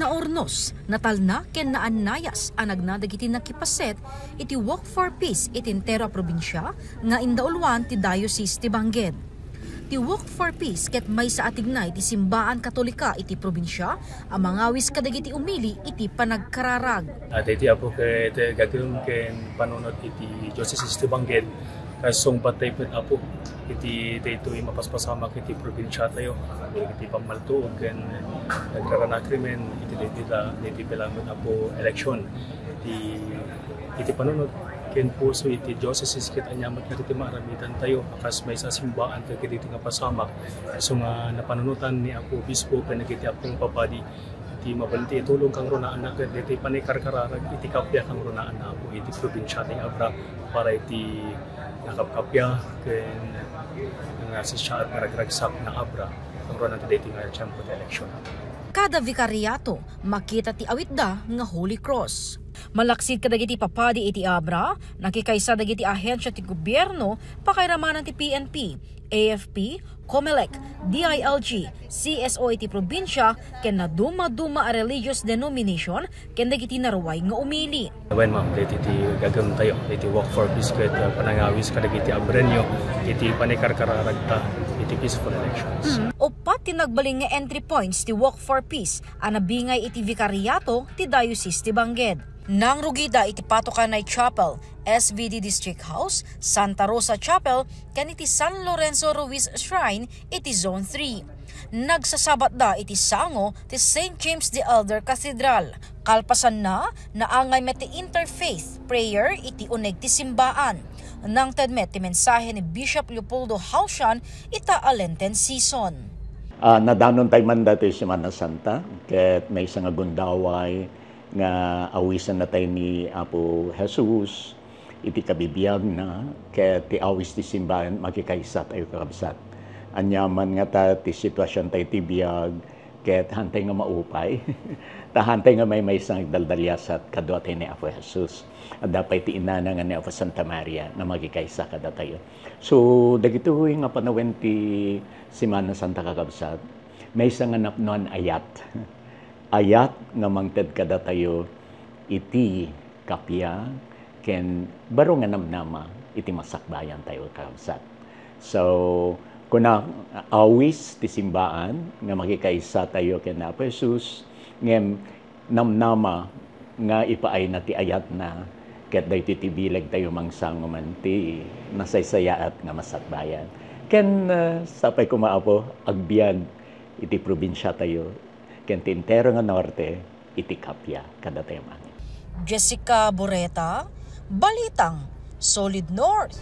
Naornos, natalna ken naanayas ang nagnadagiti nakipaset iti Walk for Peace itintero a probinsya nga indaulwan ti Diocese ti Bangged. Ti Walk for Peace ket may sa atignay ti simbaan katolika iti probinsya ang mangawis kadagiti umili iti panagkararag. Iti apo ket gagawin ken panunod iti Diocese ti Bangged kasong patay pet apo iti daytoy mapaspasama iti probinsya tayo iti pamaltuog ken nagkaranakrimen iti bilangon apo election iti panunod ken puso iti diocese ket anyamat nga iti maramitan tayo akas may sasimbaan ket iti nga pasamak so nga napanunutan ni apo bispo ken iti apong papadi iti mabalti tulong kang runaan na ket iti panikarkararag iti kapya kang runaan na apo iti probinsya ti Abra para iti nakapkapya ken nga siya at naragragsak na Abra ang runaan ti daytoy nga tiyempo ti eleksyon. Kada vikaryato makita ti awitda nga Holy Cross. Malaksid kadagiti papadi iti Abra, nakikaysa dagiti ahensya ti gobyerno pakairamanan ti PNP, AFP, COMELEC, DILG, CSO iti probinsya ken na duma-duma a religious denomination ken dagiti naruway nga umili. When ma'am, iti gagawin tayo, iti Walk for Peace ket panangawis kadagiti Abrenyo, iti panikarkararagta, iti peaceful elections. Upat ti nagbaling nga entry points ti Walk for Peace ang nabingay iti vikaryato ti Diocese ti Bangged. Nang rugida iti Patokanay Chapel, SVD District House, Santa Rosa Chapel, ken iti San Lorenzo Ruiz Shrine iti Zone 3. Nagsasabat da iti sango ti St. James the Elder Cathedral. Kalpasan na naangay met ti interfaith prayer iti uneg ti simbaan. Nang tedmet ti mensahe ni Bishop Leopoldo Halshan ita a Lenten season. Nadanon tayo man dati Semana Santa, ket may isang agundaway nga awisan na tayo ni Apo Jesus, iti kabibiyag na, ket ti awis ti simbahan, makikaysa tayo kakabsat. Anyaman nga ta, ti sitwasyon tayo ti biyag, ket hantay nga maupay, hantay nga may isang daldalyasat kadwa tayo ni Apo Jesus. At dapat ti inana nga ni Apo Santa Maria na makikaysa kada tayo. So, dagito nga panawen ti Semana Santa kakabsat, may isang nga napnuan ayat. Ayat nga mangted kada tayo iti kapya ken baro nga namnama iti masakbayan tayo kakabsat. So kuna awis ti simbaan nga makikaysa tayo ken Apo Jesus ngem namnama nga ipaay na ti ayat na ket daytoy ti bilag tayo mangsangoman ti nasaysayaat nga masakbayan. Ken sapay kumaapo agbiag iti probinsya tayo ken tintero nga norte iti kapya kada tayo man. Jessica Boreta, Balitang Solid North.